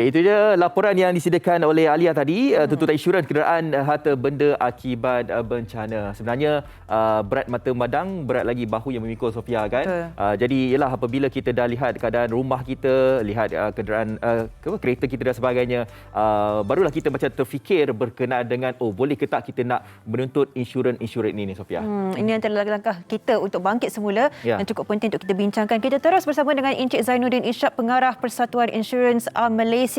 Itu je laporan yang disediakan oleh Alia tadi, tuntutan insurans kenderaan harta benda akibat bencana. Sebenarnya berat mata memandang, berat lagi bahu yang memikul, Sofia, kan. Jadi ialah apabila kita dah lihat keadaan rumah kita, lihat kenderaan kereta kita dan sebagainya, barulah kita macam terfikir berkenaan dengan boleh ke tak kita nak menuntut insurans ini, Sofia. Ini antara langkah kita untuk bangkit semula dan cukup penting untuk kita bincangkan. Kita terus bersama dengan Encik Zainuddin Ishak, Pengarah Persatuan Insurans Malaysia,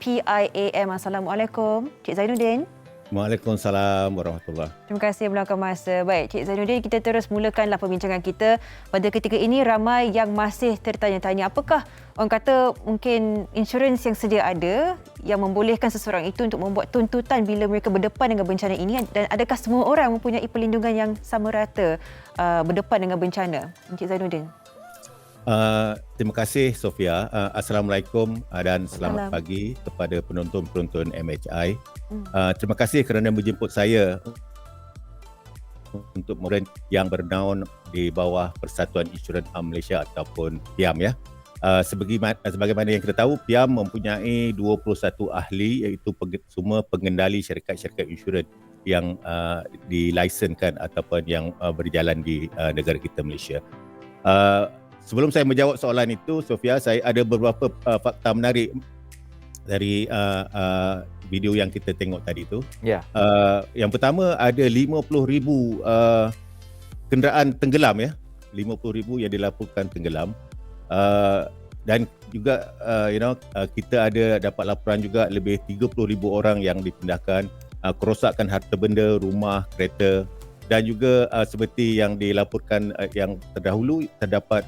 PIAM. Assalamualaikum, Cik Zainuddin. Waalaikumsalam warahmatullahi. Terima kasih meluangkan masa. Baik, Cik Zainuddin, kita terus mulakanlah perbincangan kita. Pada ketika ini ramai yang masih tertanya-tanya, apakah orang kata mungkin insurans yang sedia ada yang membolehkan seseorang itu untuk membuat tuntutan bila mereka berdepan dengan bencana ini, dan adakah semua orang mempunyai perlindungan yang sama rata berdepan dengan bencana? Encik Zainuddin. Terima kasih, Sofia. Assalamualaikum dan selamat pagi kepada penonton-penonton MHI. Terima kasih kerana menjemput saya untuk yang bernaung di bawah Persatuan Insurans Malaysia ataupun PIAM, ya. Sebagaimana yang kita tahu, PIAM mempunyai 21 ahli, iaitu semua pengendali syarikat-syarikat insurans yang dilaisenkan ataupun yang berjalan di negara kita, Malaysia. Sebelum saya menjawab soalan itu, Sofia, saya ada beberapa fakta menarik dari video yang kita tengok tadi itu. Yang pertama, ada 50,000 kenderaan tenggelam, ya. 50,000 yang dilaporkan tenggelam. Dan juga kita ada dapat laporan juga lebih 30,000 orang yang dipindahkan, kerosakan harta benda, rumah, kereta. Dan juga seperti yang dilaporkan yang terdahulu, terdapat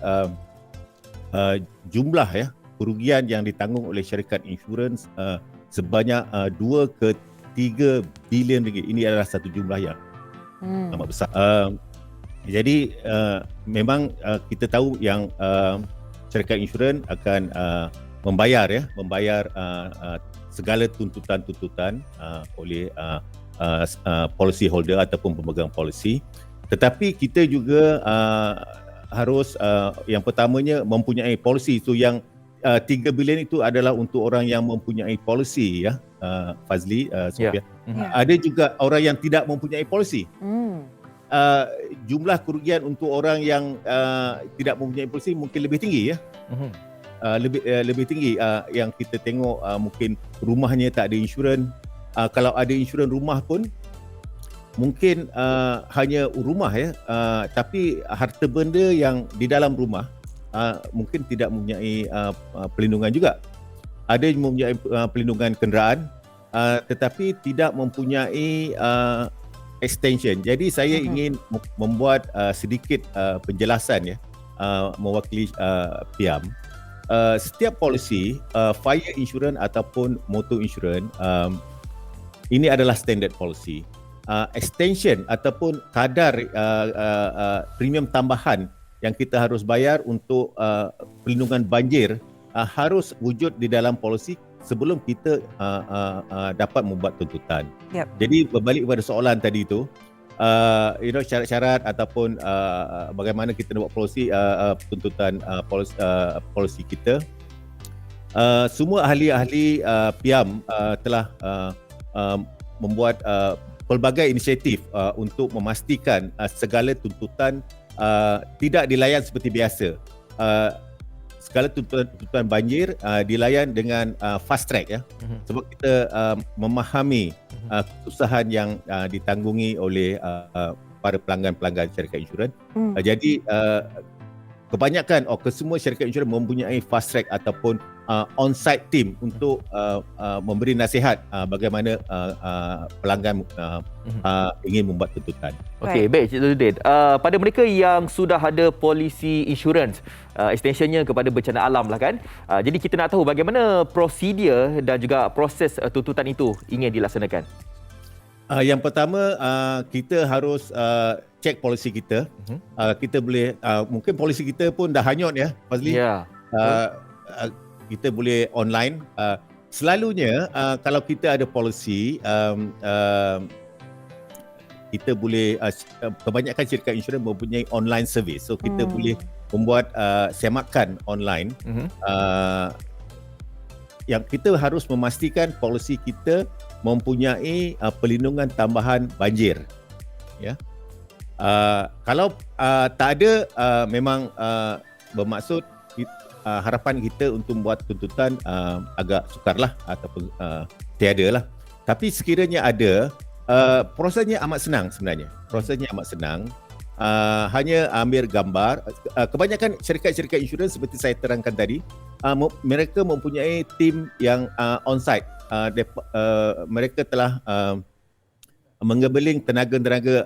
jumlah, ya, kerugian yang ditanggung oleh syarikat insurans sebanyak 2 ke 3 bilion ringgit. Ini adalah satu jumlah yang amat besar. Jadi memang kita tahu yang syarikat insurans akan membayar segala tuntutan-tuntutan oleh policy holder ataupun pemegang polisi. Tetapi kita juga harus yang pertamanya mempunyai polisi. Itu yang 3 bilion itu adalah untuk orang yang mempunyai polisi, ya, Fazli, Sofia. Ada juga orang yang tidak mempunyai polisi. Jumlah kerugian untuk orang yang tidak mempunyai polisi mungkin lebih tinggi, ya. Lebih tinggi. Yang kita tengok mungkin rumahnya tak ada insurans. Kalau ada insurans rumah pun mungkin hanya rumah, ya, tapi harta benda yang di dalam rumah mungkin tidak mempunyai perlindungan juga. Ada yang mempunyai perlindungan kenderaan, tetapi tidak mempunyai extension. Jadi saya ingin membuat sedikit penjelasan, ya, mewakili PIAM. Setiap polisi, fire insurance ataupun motor insurance, ini adalah standard policy. Extension ataupun kadar premium tambahan yang kita harus bayar untuk perlindungan banjir harus wujud di dalam polisi sebelum kita dapat membuat tuntutan. Jadi berbalik kepada soalan tadi itu, syarat-syarat ataupun bagaimana kita buat polisi, tuntutan polisi kita. Semua ahli-ahli PIAM telah membuat pelbagai inisiatif untuk memastikan segala tuntutan tidak dilayan seperti biasa. Segala tuntutan banjir dilayan dengan fast track, ya. Sebab kita memahami kesusahan yang ditanggungi oleh para pelanggan-pelanggan syarikat insurans. Jadi kebanyakan kesemua syarikat insurans mempunyai fast track ataupun on-site team untuk memberi nasihat bagaimana pelanggan ingin membuat tuntutan. Okey, baik, Cik Zainuddin. Pada mereka yang sudah ada polisi insurans, extensionnya kepada bencana alam lah, kan. Jadi kita nak tahu bagaimana prosedur dan juga proses tuntutan itu ingin dilaksanakan. Yang pertama, kita harus cek polisi kita. Kita boleh, mungkin polisi kita pun dah hanyut, ya, Fazli. Kita boleh online. Selalunya kalau kita ada polisi, kita boleh, kebanyakan syarikat insurans mempunyai online service. So kita boleh membuat semakan online yang kita harus memastikan polisi kita mempunyai perlindungan tambahan banjir. Ya. Kalau tak ada, memang bermaksud harapan kita untuk membuat tuntutan agak sukarlah ataupun tiada lah. Tapi sekiranya ada, prosesnya amat senang sebenarnya. Prosesnya amat senang. Hanya ambil gambar. Kebanyakan syarikat-syarikat insurans seperti saya terangkan tadi, mereka mempunyai tim yang on-site. Mereka telah mengebeling tenaga-tenaga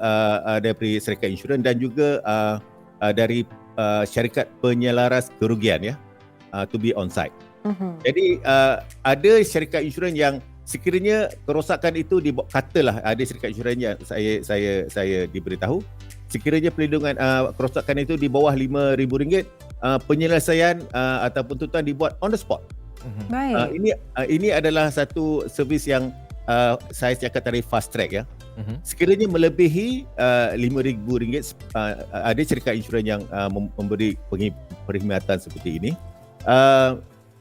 daripada syarikat insurans dan juga dari syarikat penyelaras kerugian, ya, to be on-site. Jadi ada syarikat insurans yang sekiranya kerosakan itu katalah ada syarikat insurans yang saya diberitahu, sekiranya perlindungan kerosakan itu di bawah RM5,000, penyelesaian ataupun tuntutan dibuat on the spot. Baik. Ini adalah satu servis yang saya cakap tadi fast track, ya. Sekiranya melebihi RM5,000, ada syarikat insurans yang memberi perkhidmatan seperti ini.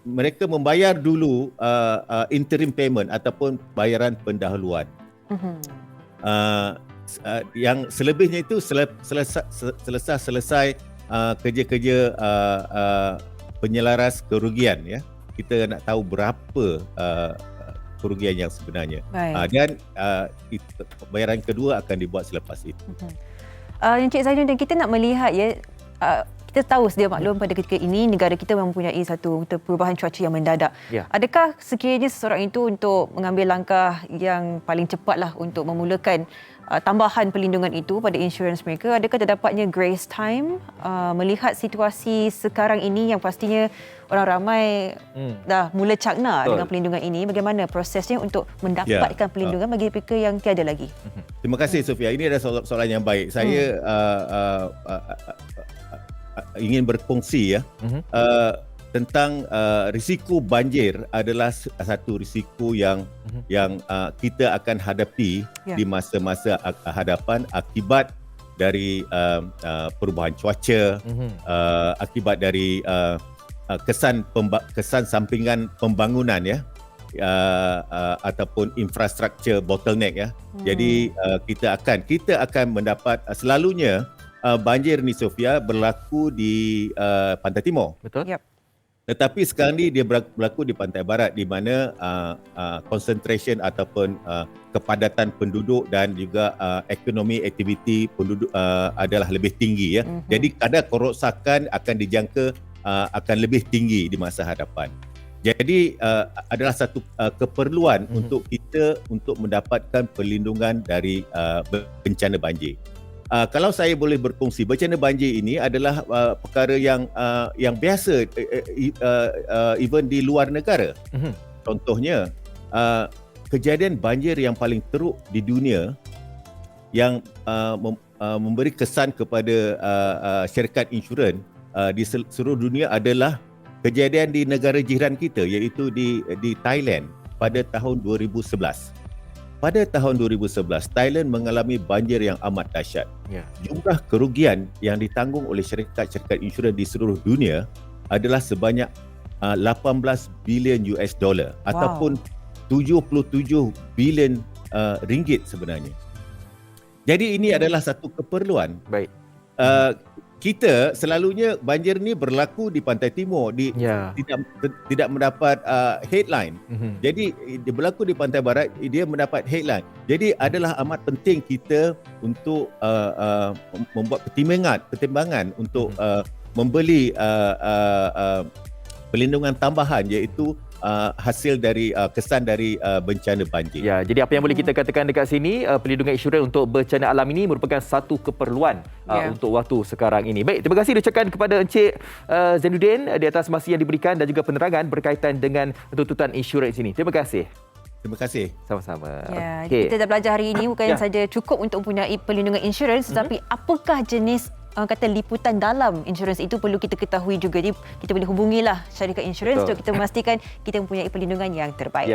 Mereka membayar dulu interim payment ataupun bayaran pendahuluan. Yang selebihnya itu selesai kerja-kerja penyelaras kerugian, ya. Kita nak tahu berapa kerugian yang sebenarnya. Dan bayaran kedua akan dibuat selepas itu. Encik Zainuddin, kita nak melihat, ya, kita tahu sedia maklum pada ketika ini negara kita mempunyai satu perubahan cuaca yang mendadak. Ya. Adakah sekiranya seseorang itu untuk mengambil langkah yang paling cepatlah untuk memulakan tambahan perlindungan itu pada insurans mereka, adakah terdapatnya grace time melihat situasi sekarang ini yang pastinya orang ramai dah mula cakna dengan perlindungan ini, bagaimana prosesnya untuk mendapatkan perlindungan bagi mereka yang tiada lagi? Terima kasih, Sofia. Ini adalah soalan yang baik. Saya ingin berkongsi, ya, tentang risiko banjir adalah satu risiko yang kita akan hadapi di masa-masa hadapan akibat dari perubahan cuaca, akibat dari kesan sampingan pembangunan, ya, ataupun infrastruktur bottleneck, ya. Jadi kita akan mendapat selalunya banjir ni, Sofia, berlaku di Pantai Timur. Betul. Yep. Tetapi sekarang ni dia berlaku di Pantai Barat, di mana concentration ataupun kepadatan penduduk dan juga ekonomi aktiviti penduduk adalah lebih tinggi, ya. Jadi kadar kerosakan akan dijangka akan lebih tinggi di masa hadapan. Jadi adalah satu keperluan untuk kita untuk mendapatkan perlindungan dari bencana banjir. Kalau saya boleh berkongsi, bencana banjir ini adalah perkara yang biasa even di luar negara. Contohnya, kejadian banjir yang paling teruk di dunia yang memberi kesan kepada syarikat insurans di seluruh dunia adalah kejadian di negara jiran kita, iaitu di Thailand pada tahun 2011. Pada tahun 2011, Thailand mengalami banjir yang amat dahsyat. Jumlah kerugian yang ditanggung oleh syarikat-syarikat insurans di seluruh dunia adalah sebanyak 18 bilion US dollar ataupun 77 bilion ringgit sebenarnya. Jadi ini adalah satu keperluan. Baik. Kita selalunya banjir ni berlaku di Pantai Timur, tidak mendapat headline. Jadi dia berlaku di Pantai Barat, dia mendapat headline. Jadi adalah amat penting kita untuk membuat pertimbangan untuk membeli perlindungan tambahan, iaitu hasil dari kesan dari bencana banjir. Ya, jadi apa yang boleh kita katakan dekat sini, perlindungan insurans untuk bencana alam ini merupakan satu keperluan untuk waktu sekarang ini. Baik, terima kasih diucapkan kepada Encik Zainuddin di atas masa yang diberikan dan juga penerangan berkaitan dengan tuntutan insurans ini. Terima kasih. Terima kasih. Sama-sama. Ya, kita dah belajar hari ini bukan saja cukup untuk mempunyai perlindungan insurans, tetapi apakah jenis kata liputan dalam insurans itu perlu kita ketahui juga. Jadi kita boleh hubungilah syarikat insurans untuk kita memastikan kita mempunyai perlindungan yang terbaik.